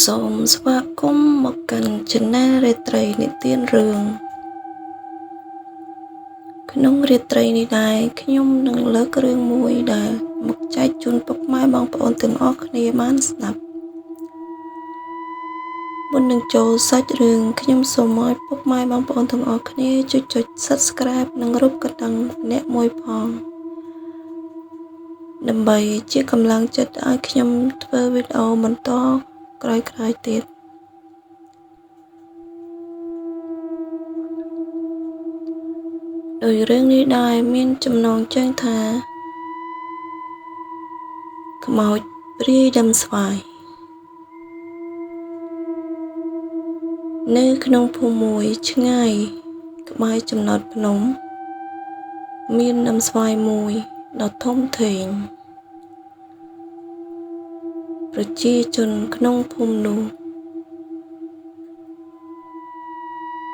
សូមស្វាគមន៍មកកាន់ Channel រាត្រីនិទានរឿងក្នុងរាត្រីនេះដែរខ្ញុំនឹងលើករឿងមួយដែលមកចែកជូនពុកម៉ែបងប្អូនទាំងអស់គ្នាបានស្ដាប់មុននឹងចូលសាច់រឿងខ្ញុំសូមឲ្យពុកម៉ែបងប្អូនទាំងអស់គ្នាចុច Subscribe និងរូបកណ្ដឹងម្នាក់មួយផងដើម្បីជាកម្លាំងចិត្តឲ្យខ្ញុំធ្វើវីដេអូបន្តក្រោយៗទៀតដោយរឿងនេះដែរមានចំណងជើងថាខ្មោចព្រាយដើមស្វាយនៅក្នុងភូមិមួយឆ្ងាយក្បែរចំណោតភ្នំមានដើមស្វាយមួយដ៏ធំធេងប្រជាជនក្នុងភូមិនោះ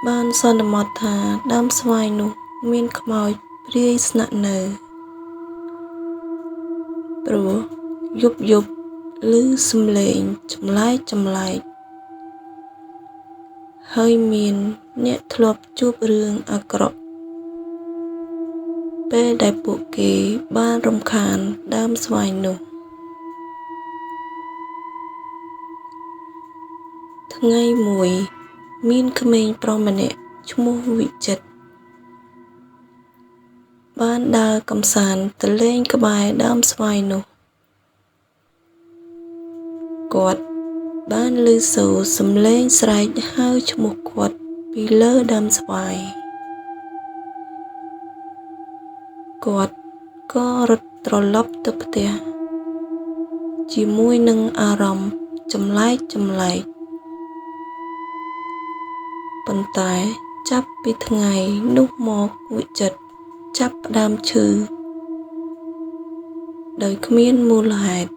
បានសន្មតថាដើមស្វាយនោះមានខ្មោចព្រាយស្នាក់នៅព្រោះយប់ឮសំឡេងចម្លែកហើយមានអ្នកធ្លាប់ជួបរឿងអាក្រក់ពេលដែលពួកគេបានរំខានដើមស្វាយនោះថ្ងៃមួយមានក្មេងប្រុសម្នាក់ឈ្មោះវិចិត្របានដើរកម្សាន្តទៅលេងក្បែរដើមស្វាយនោះគាត់បានឮសូរសំឡេងស្រែកហៅឈ្មោះគាត់ពីលើដើមស្វាយគាត់ក៏រត់ត្រឡប់ទៅផ្ទះជាមួយនឹងអារម្មណ៍ចម្លែកប៉ុន្តែចាប់ពីថ្ងៃនោះមកវិចិត្រចាប់ផ្ដើមឈឺដោយគ្មានមូលហេតុ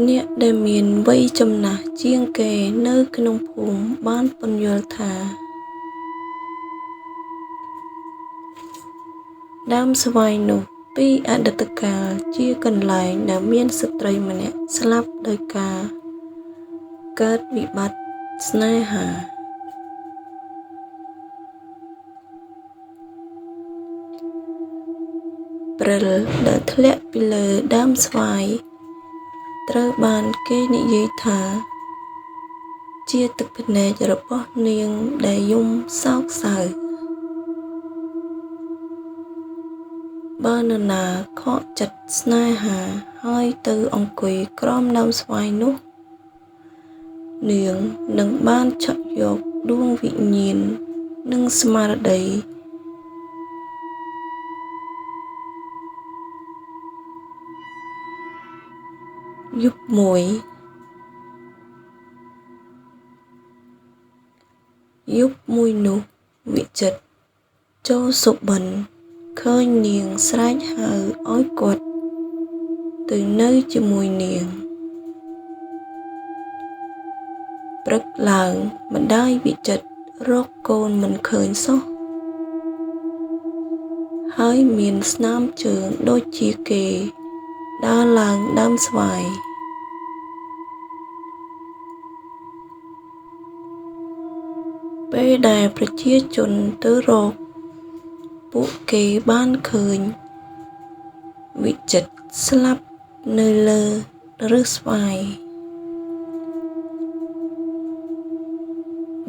អ្នកដែលមានវ័យចំណាស់ជាងគេនៅក្នុងភូមិបានពន្យល់ថាដើមស្វាយនោះពីអតីតកាលជាកន្លែងដែលមានស្ត្រីម្នាក់ស្លាប់ដោយការកើតវិបត្តិស្នេហាព្រិលដែលធ្លាក់ពីលើដើមស្វាយត្រូវបានគេនិយាយថាជាទឹកភ្នែករបស់នាងដែលយំសោកសៅបើនរណាខកចិត្តស្នេហាហើយទៅអង្គុយក្រោមដើមស្វាយនោះនាងនឹងបានឆក់យកដួងវិញ្ញាណនិងស្មារតីយប់មួយនោះវិចិត្រចូលសុបិនឃើញនាងស្រែកហៅឲ្យគាត់ទៅនៅជាមួយនាងព្រឹកឡើងម្ដាយវិចិត្ររកកូនមិនឃើញសោះហើយមានស្នាមជើងដូចជាគេដើរឡើងដើមស្វាយពេលដែលប្រជាជនទៅរកពួកគេបានឃើញវិចិត្រស្លាប់នៅលើឫសស្វាយ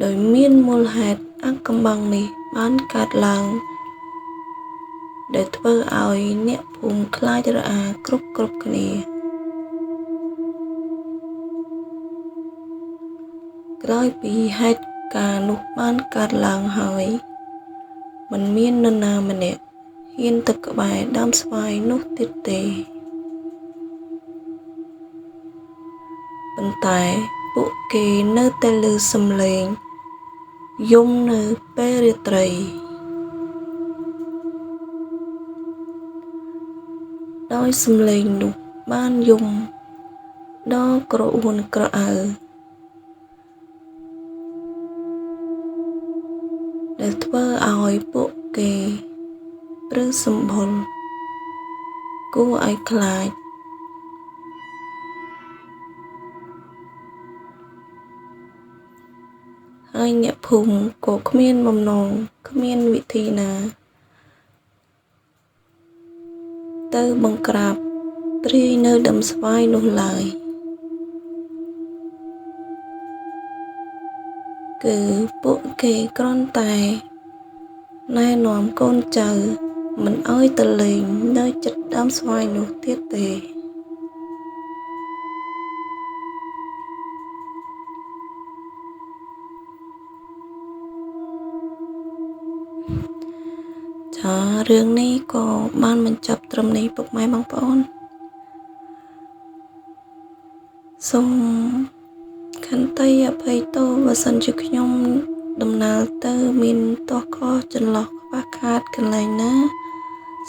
ដោយមានមូលហេតុអាថ៌កំបាំងនេះបានកើតឡើងដែលធ្វើឲ្យអ្នកភូមិខ្លាចរអាគ្រប់គ្នាក្រោយពីហេតុការណ៍នោះបានកើតឡើងហើយមិនមាននរណាម្នាក់ហ៊ានទៅក្បែរដើមស្វាយនោះទៀតទេប៉ុន្តែពួកគេនៅតែឮសំឡេងយំនៅពេលរាត្រីដោយសំឡេងនោះបានយំដ៏ក្រអួនក្រអៅដែលធ្វើឲ្យពួកគេ ឬសម្បុរគួរឲ្យខ្លាចហើយអ្នកភូមិក៏គ្មានបំណងគ្មានវិធីណាទៅបង្ក្រាបព្រាយនៅដើមស្វាយនោះឡើយគឺពួកគេគ្រាន់តែណែនាំកូនចៅមិនឲ្យទៅលេងនៅជិតដើមស្វាយនោះទៀតទេចារឿងនេះក៏បានបញ្ចប់ត្រឹមនេះពុកម៉ែបងប្អូនសូមខន្តីអភ័យទោសបើសិនជាខ្ញុំដំណើរទៅមានទោះខុសចន្លោះខ្វះខាតកន្លែងណា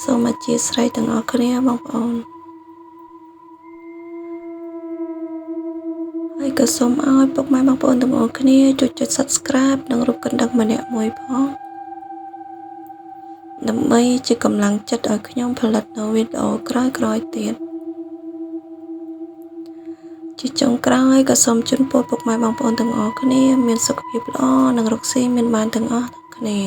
សូមអធ្យាស្រ័យទាំងអស់គ្នាបងប្អូនហើយក៏សូមឲ្យពុកម៉ែបងប្អូនទាំងអស់គ្នាជួយចុច Subscribe និងរូបកណ្ដឹងម្នាក់មួយផងដើម្បីជាកម្លាំងចិត្តឲ្យខ្ញុំផលិតនូវវីដេអូក្រោយៗទៀតជាចុងក្រោយក៏សូមជូនពរពុកម៉ែបងប្អូនទាំងអស់គ្នាមានសុខភាពល្អនិងរកស៊ីមានបានទាំងអស់គ្នា